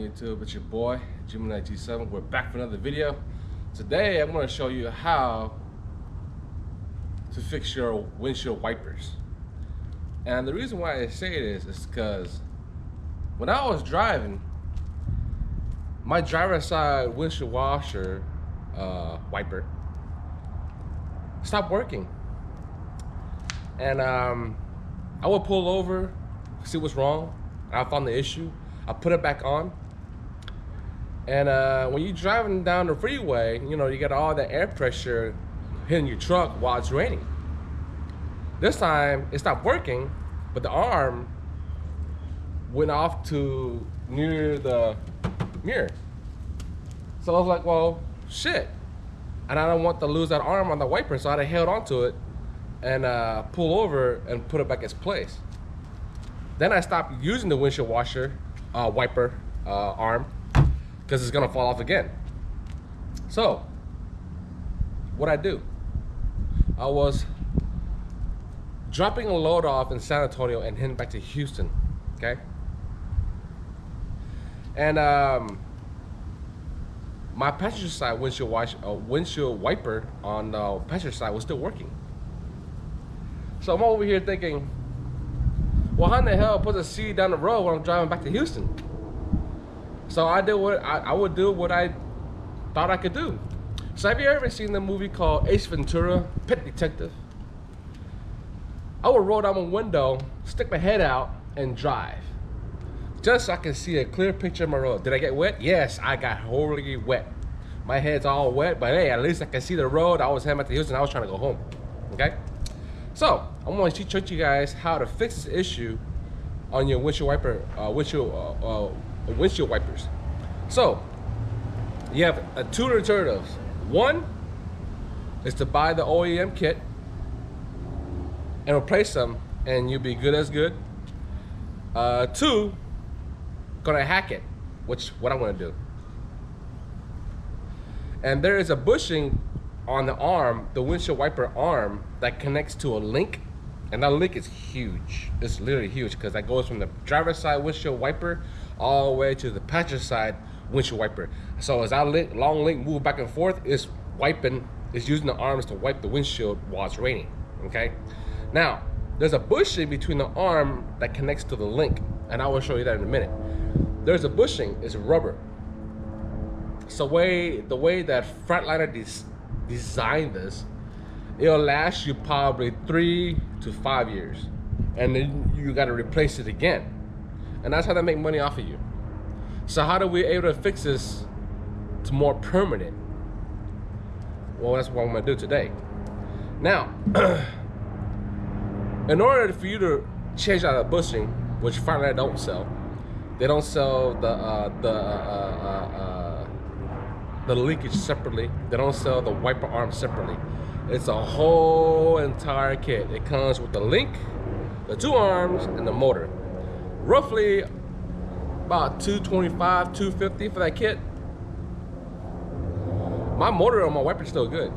YouTube? It's your boy, Gemini G7. We're back for another video. Today, I'm going to show you how to fix your windshield wipers. And the reason why I say this is because when I was driving, my driver's side windshield washer wiper stopped working. And I would pull over, see what's wrong. I found the issue. I put it back on. And when you're driving down the freeway, you know, you get all the air pressure hitting your truck while it's raining. This time, it stopped working, but the arm went off to near the mirror. So I was like, well, shit. And I don't want to lose that arm on the wiper, so I held onto it and pull over and put it back in its place. Then I stopped using the windshield washer wiper arm because it's gonna fall off again. So what I do, I was dropping a load off in San Antonio and heading back to Houston, okay? And my passenger side windshield wiper on the passenger side was still working. So I'm over here thinking, well, how in the hell put a seat down the road when I'm driving back to Houston? So I did what I would do what I thought I could do. So have you ever seen the movie called Ace Ventura, Pet Detective? I would roll down my window, stick my head out, and drive. Just so I can see a clear picture of my road. Did I get wet? Yes, I got horribly wet. My head's all wet, but hey, at least I can see the road. I was heading back to Houston, I was trying to go home, okay? So I'm going to teach you guys how to fix this issue on your windshield wipers. So you have two alternatives. One is to buy the OEM kit and replace them, and you'll be good as good. Two, gonna hack it, which what I'm gonna do. And there is a bushing on the arm, the windshield wiper arm, that connects to a link, and that link is huge. It's literally huge because that goes from the driver's side windshield wiper all the way to the passenger side windshield wiper. So as that long link move back and forth, it's using the arms to wipe the windshield while it's raining. Okay. Now there's a bushing between the arm that connects to the link, and I will show you that in a minute. There's a bushing, it's rubber. So the way that Freightliner designed this, it'll last you probably 3 to 5 years, and then you got to replace it again, and that's how they make money off of you. So how do we able to fix this to more permanent? Well, that's what I'm gonna do today. Now, in order for you to change out the bushing, which Freightliner don't sell, they don't sell the linkage separately. They don't sell the wiper arm separately. It's a whole entire kit. It comes with the link, the two arms, and the motor. Roughly about $225, $250 for that kit. My motor on my wiper is still good.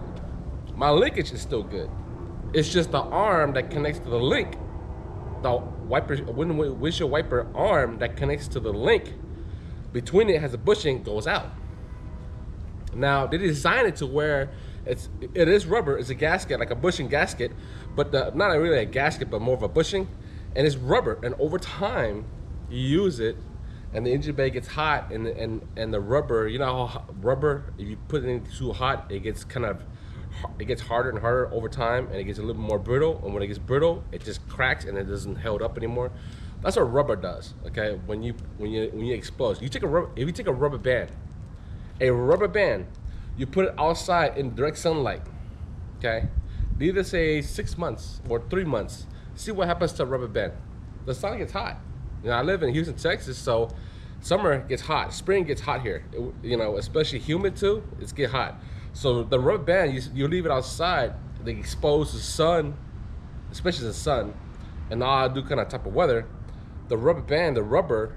My linkage is still good. It's just the arm that connects to the link. The windshield wiper arm that connects to the link between it has a bushing, goes out. Now they designed it to where it is rubber. It's a gasket, like a bushing gasket, but not really a gasket, but more of a bushing, and it's rubber. And over time, you use it, and the engine bay gets hot, and the rubber. You know how rubber, if you put it in too hot, it gets harder and harder over time, and it gets a little more brittle. And when it gets brittle, it just cracks and it doesn't held up anymore. That's what rubber does. Okay, when you explode, if you take a rubber band, you put it outside in direct sunlight, okay? Either say 6 months or 3 months. See what happens to a rubber band. The sun gets hot. You know, I live in Houston, Texas, so summer gets hot, spring gets hot here. You know, especially humid too, it's get hot. So the rubber band, you leave it outside, they expose the sun, especially the sun, and all do kind of type of weather, the rubber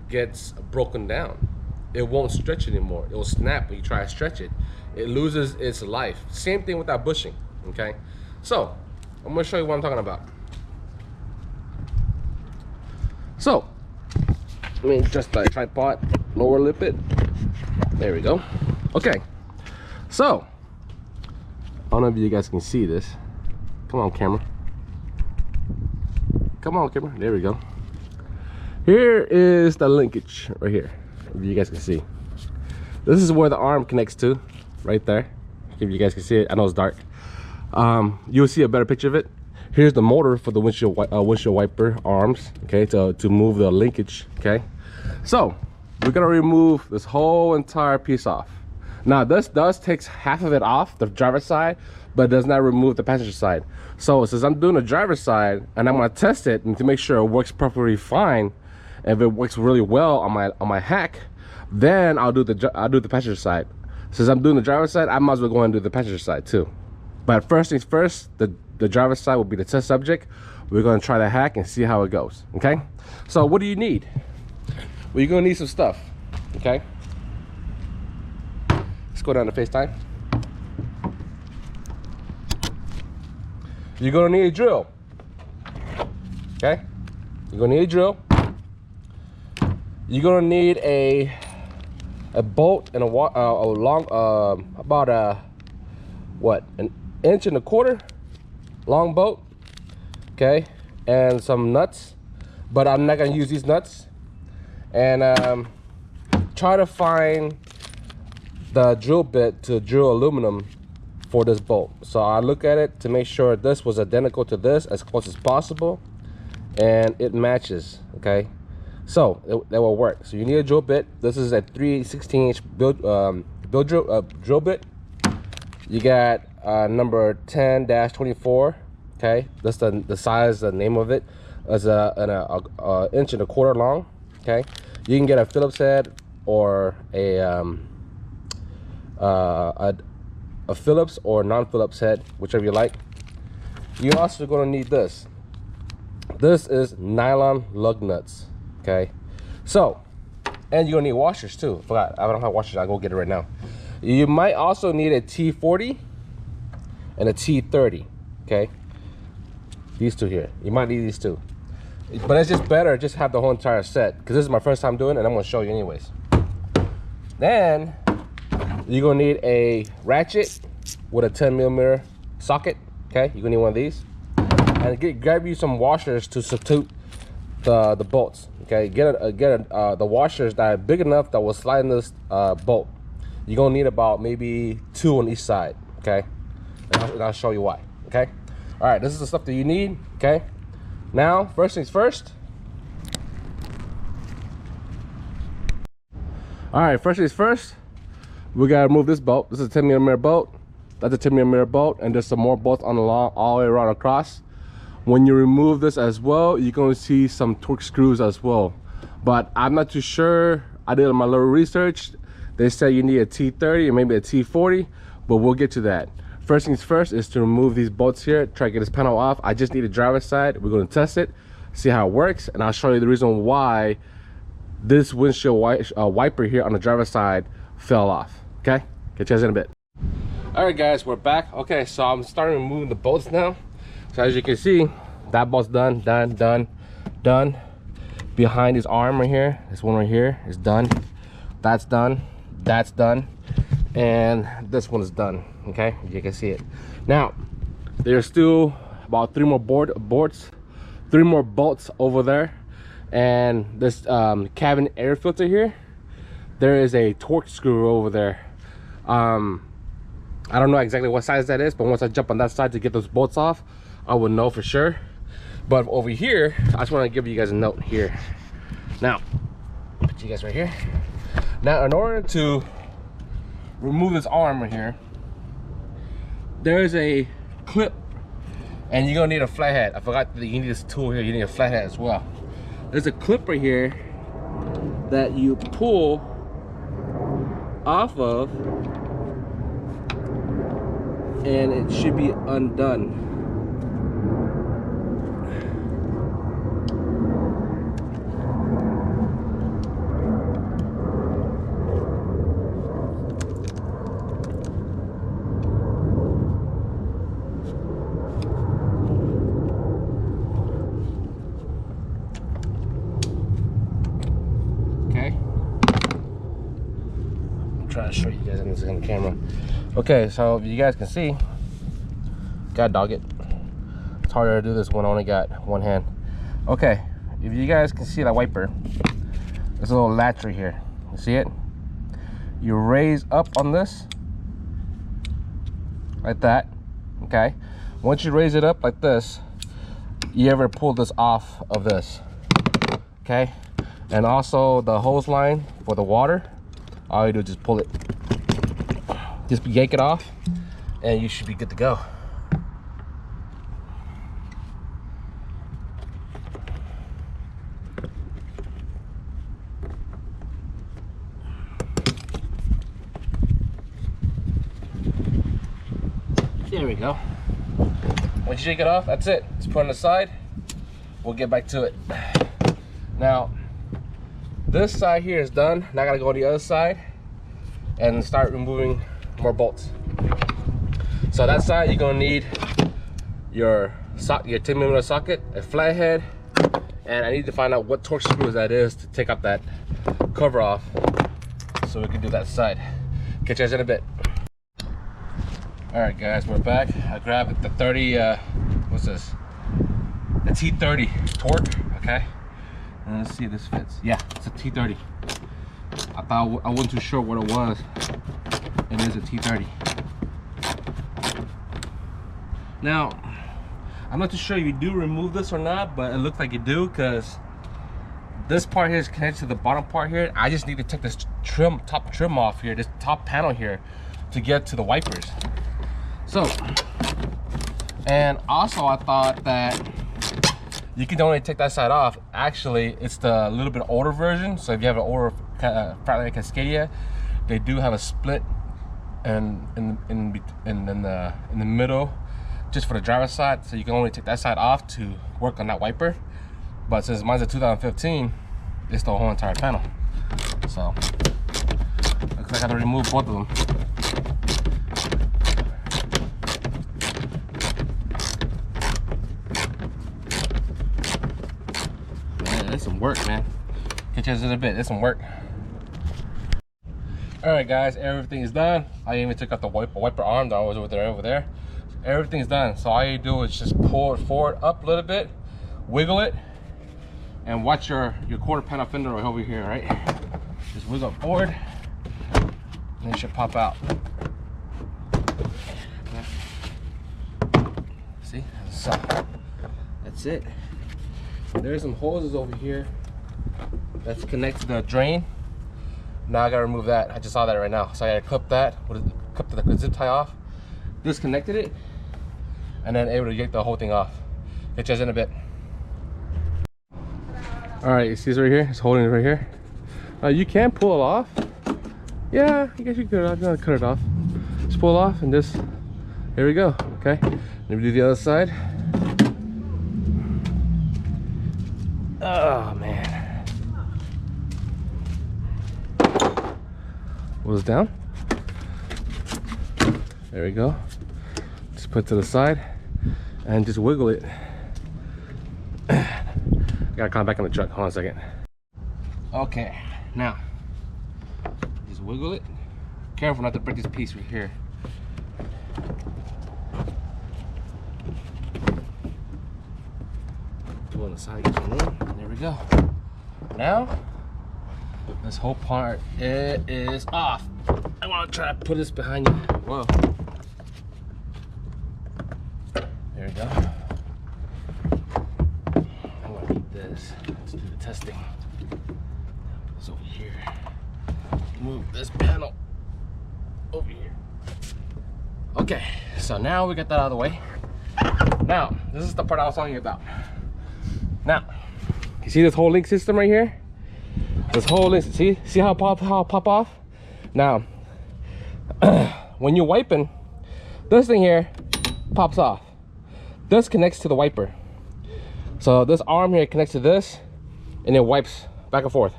gets broken down. It won't stretch anymore. It will snap when you try to stretch it. It loses its life. Same thing with that bushing, okay? So, I'm gonna show you what I'm talking about. So, let me adjust the tripod. lower lip it. There we go. Okay, so I don't know if you guys can see this. Come on, camera. Come on, camera. There we go. Here is the linkage right here, if you guys can see. This is where the arm connects to, right there. If you guys can see it, I know it's dark. You'll see a better picture of it. Here's the motor for the windshield wiper arms, okay, to move the linkage, okay. So we're gonna remove this whole entire piece off. Now this does takes half of it off the driver's side, but does not remove the passenger side. So since I'm doing the driver's side and I'm gonna test it and to make sure it works perfectly fine, if it works really well on my hack, then I'll do the passenger side. Since I'm doing the driver's side, I might as well go and do the passenger side too. But first things first, the driver's side will be the test subject. We're gonna try the hack and see how it goes, okay? So what do you need? Well, you're gonna need some stuff, okay? Let's go down to FaceTime. You're gonna need a drill, okay? You're gonna need a drill. You're gonna need a bolt and a long, about what, an 1.25 inch long bolt, okay, and some nuts, but I'm not gonna use these nuts. And try to find the drill bit to drill aluminum for this bolt. So I look at it to make sure this was identical to this as close as possible, and it matches, okay. So that will work. So you need a drill bit. This is a 3/16 inch drill bit. You got number 10-24, okay. That's the size, the name of it is an 1.25 inch long, okay. You can get a Phillips head or a Phillips or non-Phillips head, whichever you like. You're also going to need this. This is nylon lug nuts, okay. So, and you're gonna need washers too. Forgot, I don't have washers. I'll go get it right now. You might also need a T40 and a T30, okay. These two here, you might need these two, but it's just better just have the whole entire set, because this is my first time doing it and I'm gonna show you anyways. Then you're gonna need a ratchet with a 10mm socket, okay. You're gonna need one of these, and grab you some washers to substitute the bolts, okay. Get the washers that are big enough that will slide in this bolt. You're gonna need about maybe 2 on each side, okay. And I'll show you why, okay. All right, this is the stuff that you need, okay. Now, first things first. All right, first things first, we gotta remove this bolt. This is a 10mm bolt. That's a 10mm bolt, and there's some more bolts on the long all the way around across. When you remove this as well, you're going to see some torque screws as well, but I'm not too sure. I did my little research. They said you need a T30 or maybe a T40, but we'll get to that. First things first is to remove these bolts here, try to get this panel off. I just need a driver's side. We're going to test it, see how it works, and I'll show you the reason why this windshield wiper here on the driver's side fell off, okay. Catch you guys in a bit. All right guys, we're back. Okay, so I'm starting removing the bolts now. So as you can see, that bolt's done. Behind his arm right here, this one right here is done. That's done. That's done. And this one is done. Okay, you can see it. Now, there's still about 3 more bolts over there. And this cabin air filter here, there is a torque screw over there. I don't know exactly what size that is, but once I jump on that side to get those bolts off, I would know for sure. But over here, I just want to give you guys a note here. Now, put you guys right here. Now, in order to remove this arm right here, there is a clip, and you're gonna need a flathead. I forgot that you need this tool here. You need a flathead as well. There's a clip right here that you pull off of, and it should be undone. focus on the camera. Okay, so if you guys can see, gotta dog it. It's harder to do this when I only got one hand. Okay, if you guys can see that wiper, there's a little latch right here. You see it? You raise up on this like that. Okay, once you raise it up like this, you ever pull this off of this. Okay, and also the hose line for the water, all you do is just pull it, just yank it off, and you should be good to go. There we go. Once you take it off, that's it. Just put it on the side. We'll get back to it. Now, this side here is done. Now I gotta go on the other side and start removing more bolts. So that side, you're gonna need your 10mm socket, a flathead, and I need to find out what torque screws that is to take out that cover off so we can do that side. Catch you guys in a bit. All right, guys, we're back. I grabbed the 30, what's this? The T30 torque, okay? And let's see if this fits. Yeah, it's a T30. I wasn't too sure what it was. It is a T30. Now, I'm not too sure if you do remove this or not, but it looks like you do, because this part here is connected to the bottom part here. I just need to take this top trim off here, this top panel here, to get to the wipers. So, and also I thought that you can only take that side off. Actually, it's the little bit older version. So if you have an older Freightliner Cascadia, they do have a split and in the middle, just for the driver's side. So you can only take that side off to work on that wiper. But since mine's a 2015, it's the whole entire panel. So looks like I have to remove both of them. That's some work, man. Catch us in a bit. That's some work. All right, guys, everything is done. I even took out the wiper arm that was over there. Everything's done. So all you do is just pull it forward up a little bit, wiggle it, and watch your quarter panel fender right over here, right? Just wiggle it forward, and it should pop out. See? So that's it. There's some hoses over here that's connected to the drain. Now I gotta remove that. I just saw that right now. So I gotta clip that, clip the zip tie off, disconnected it, and then able to get the whole thing off. Get you guys in a bit. All right, you see this right here? It's holding it right here. You can pull it off. Yeah, I guess you could cut it off. Just pull it off and just, here we go, okay? Let me do the other side. Oh man. Was down. There we go. Just put it to the side and just wiggle it. Gotta climb back on the truck. Hold on a second. Okay, now just wiggle it. Careful not to break this piece right here. On the side, get some room. There we go. Now this whole part is off. I want to try to put this behind you. Whoa. There we go. I want to need this. Let's do the testing. Put this over here. Move this panel over here. Okay, so now we got that out of the way. Now this is the part I was talking about. Now, you see this whole link system right here? This whole link, see how it pop off? Now, when you're wiping, this thing here pops off. This connects to the wiper. So this arm here connects to this, and it wipes back and forth.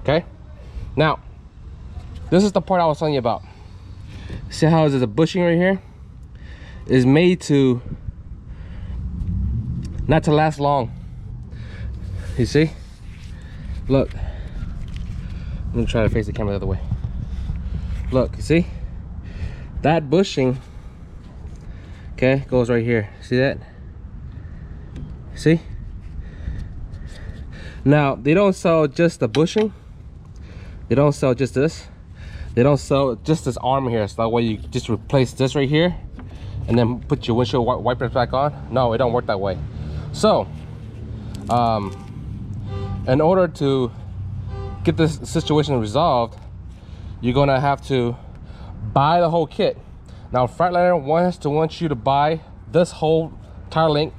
Okay? Now, this is the part I was telling you about. See how there's a bushing right here? It's made to not to last long. You see? Look. I'm gonna try to face the camera the other way. look, you see? That bushing, okay, goes right here. See that? See? Now, they don't sell just the bushing. They don't sell just this. They don't sell just this arm here. So that way you just replace this right here and then put your windshield wipers back on. No, it don't work that way. So, in order to get this situation resolved, you're gonna have to buy the whole kit. Now, Freightliner wants you to buy this whole entire link,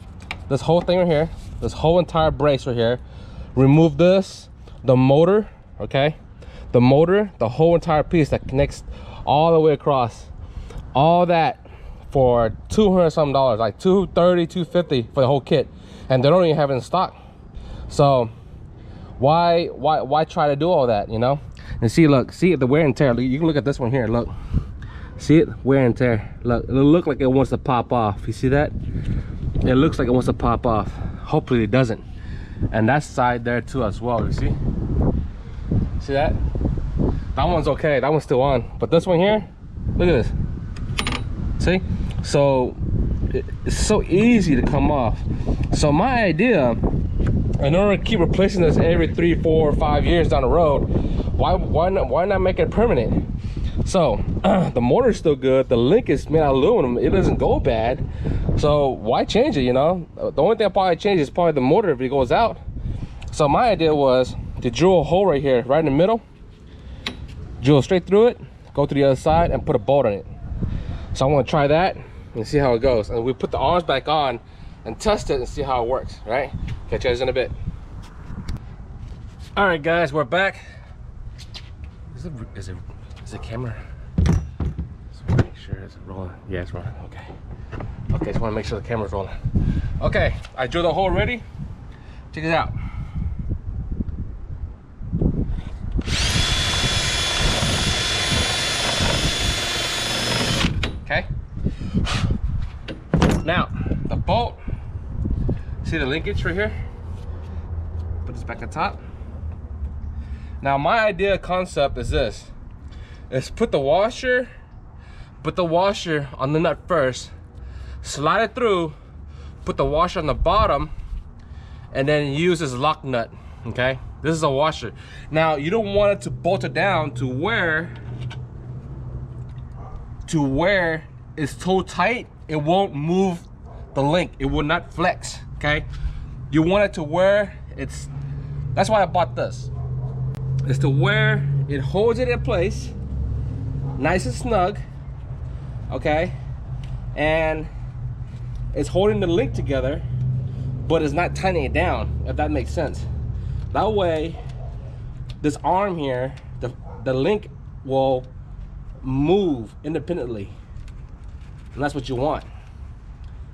this whole thing right here, this whole entire brace right here. Remove this, the motor, okay? The motor, the whole entire piece that connects all the way across. All that for $200 something, like $230, $250 for the whole kit, and they don't even have it in stock. So why try to do all that, you know? And see, look, see the wear and tear. You can look at this one here. Look, see it, wear and tear. Look, it'll look like it wants to pop off. You see that? It looks like it wants to pop off. Hopefully it doesn't. And that side there too as well. You see? See that? That one's okay. That one's still on. But this one here, look at this. See? So it's so easy to come off. So my idea, in order to keep replacing this every 3, 4, 5 years down the road, why not make it permanent? So the motor's still good. The link is made out of aluminum. It doesn't go bad. So why change it, you know? The only thing I probably change is probably the motor if it goes out. So my idea was to drill a hole right here, right in the middle, drill straight through it, go to the other side, and put a bolt on it. So I want to try that and see how it goes. And we put the arms back on and test it and see how it works, right? Catch you guys in a bit. All right, guys, we're back. Is it camera? Just want to make sure it's rolling. Yeah, it's rolling. Okay. Okay, just want to make sure the camera's rolling. Okay, I drilled the hole already. Check it out. Okay. Now, the bolt. See the linkage right here? Put this back on top. Now, my idea concept is this. Is put the washer on the nut first, slide it through, put the washer on the bottom, and then use this lock nut, okay? This is a washer. Now, you don't want it to bolt it down to where it's so tight, it won't move the link. It will not flex, okay? You want it to where it's, that's why I bought this. It's to where it holds it in place, nice and snug, okay? And it's holding the link together, but it's not tightening it down, if that makes sense. That way, this arm here, the link will move independently. And that's what you want,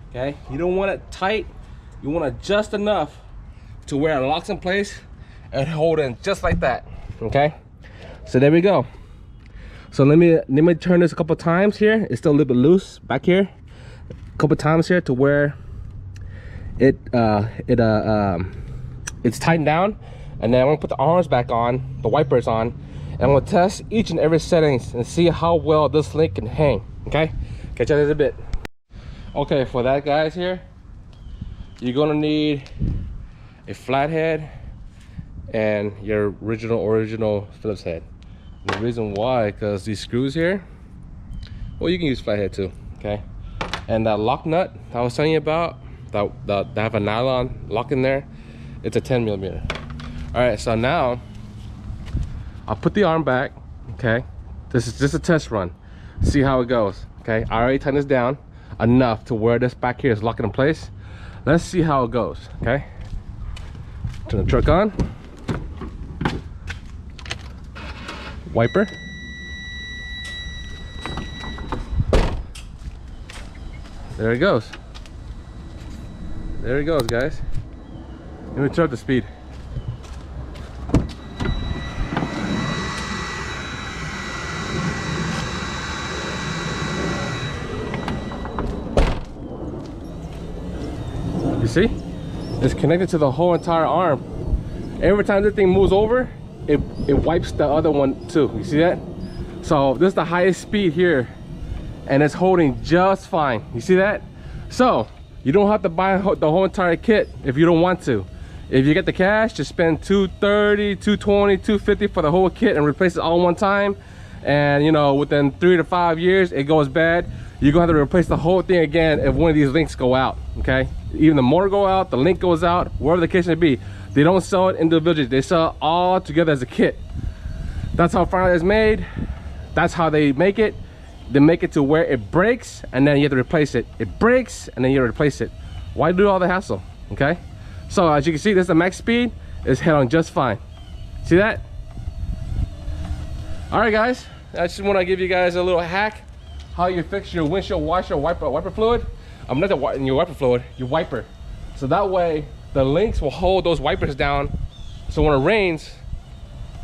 okay? You don't want it tight, you want it just enough to where it locks in place and hold in just like that, okay? So there we go. So let me turn this a couple times here. It's still a little bit loose back here. A couple times here to where it's tightened down. And then I'm gonna put the arms back on, the wipers on, and I'm gonna test each and every settings and see how well this link can hang, okay? Catch you in a bit. Okay, for that, guys, here, you're gonna need a flathead and your original Phillips head. And the reason why, because these screws here, well, you can use flathead too, okay? And that lock nut I was telling you about, that have a nylon lock in there, it's a 10mm. All right, so now I'll put the arm back, okay? This is just a test run. See how it goes, okay? I already tightened this down enough to where this back here is locking in place. Let's see how it goes, okay? Turn the truck on. Wiper. There it goes. There it goes, guys. Let me turn up the speed. You see? It's connected to the whole entire arm. Every time this thing moves over, it wipes the other one too. You see that? So this is the highest speed here, and it's holding just fine. You see that? So you don't have to buy the whole entire kit if you don't want to. If you get the cash, just spend $230, $220, $250 for the whole kit and replace it all one time. And you know, within 3 to 5 years, it goes bad. You're gonna have to replace the whole thing again if one of these links go out, okay? Even the motor go out, the link goes out, wherever the case may be. They don't sell it individually, they sell it all together as a kit. That's how Freightliner is made. That's how they make it. They make it to where it breaks and then you have to replace it. It breaks and then you have to replace it. Why do all the hassle, okay? So as you can see, this is the max speed. It's head on just fine. See that? All right, guys. I just want to give you guys a little hack how you fix your windshield washer wiper fluid. Not your wiper fluid, your wiper. So that way the links will hold those wipers down. So when it rains,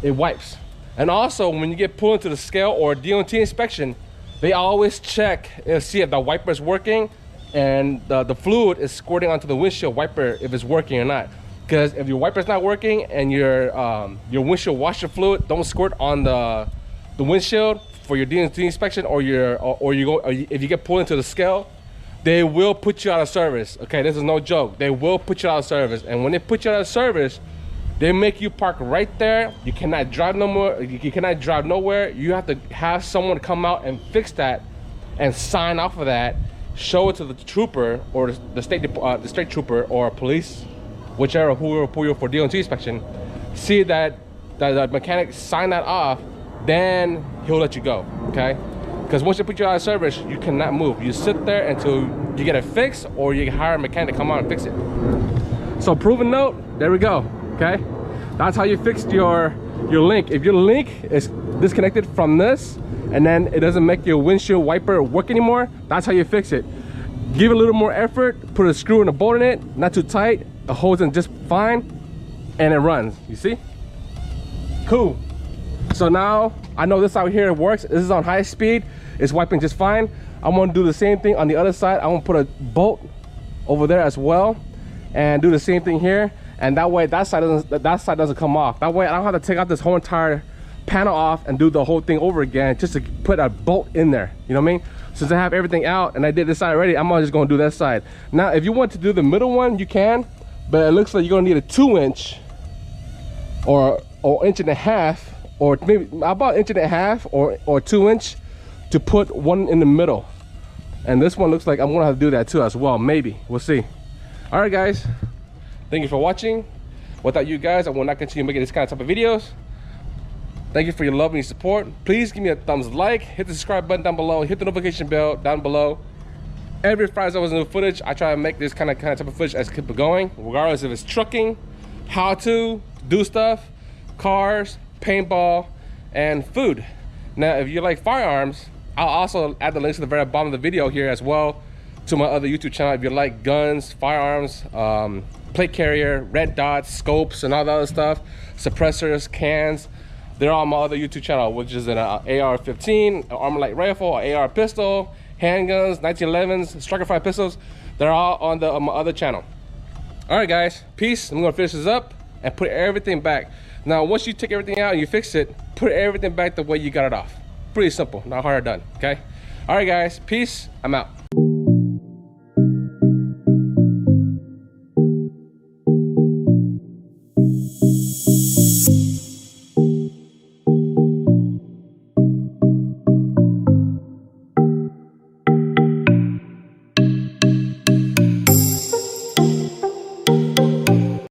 it wipes. And also when you get pulled into the scale or DOT inspection, they always check and see if the wiper is working and the fluid is squirting onto the windshield wiper if it's working or not. Because if your wiper is not working and your windshield washer fluid don't squirt on the windshield for your DOT inspection, or if you get pulled into the scale, they will put you out of service. Okay, this is no joke. They will put you out of service, and when they put you out of service, they make you park right there. You cannot drive no more. You cannot drive nowhere. You have to have someone come out and fix that, and sign off of that. Show it to the trooper or the state trooper or police, whichever who will pull you for DOT inspection. See that the mechanic sign that off, then he'll let you go. Okay? Because once they put you out of service, you cannot move. You sit there until you get it fixed, or you hire a mechanic to come out and fix it. So proven note, there we go. Okay, that's how you fix your link. If your link is disconnected from this and then it doesn't make your windshield wiper work anymore, that's how you fix it. Give it a little more effort, put a screw and a bolt in it, not too tight, it holds in just fine, and it runs. You see? Cool. So now I know this out here works. This is on high speed, it's wiping just fine. I'm gonna do the same thing on the other side. I'm gonna put a bolt over there as well and do the same thing here. And that way that side doesn't come off. That way I don't have to take out this whole entire panel off and do the whole thing over again just to put a bolt in there. You know what I mean? Since I have everything out and I did this side already, I'm just gonna do that side. Now, if you want to do the middle one, you can, but it looks like you're gonna need a 2-inch or inch and a half, or maybe about 1.5 or 2-inch to put one in the middle. And this one looks like I'm gonna have to do that too as well. Maybe, we'll see. All right, guys. Thank you for watching. Without you guys, I will not continue making this kind of type of videos. Thank you for your love and your support. Please give me a thumbs like, hit the subscribe button down below, hit the notification bell down below. Every Friday I was new footage, I try to make this kind of type of footage as keep it going, regardless if it's trucking, how to do stuff, cars, paintball, and food. Now, if you like firearms, I'll also add the links to the very bottom of the video here as well to my other YouTube channel. If you like guns, firearms, plate carrier, red dots, scopes, and all that other stuff, suppressors, cans, they're all on my other YouTube channel, which is an AR-15, an armor light rifle, an AR pistol, handguns, 1911s, striker fire pistols. They're all on my other channel. All right, guys, peace. I'm gonna finish this up and put everything back. Now, once you take everything out and you fix it, put everything back the way you got it off. Pretty simple, not hard or done, okay? All right, guys, peace. I'm out.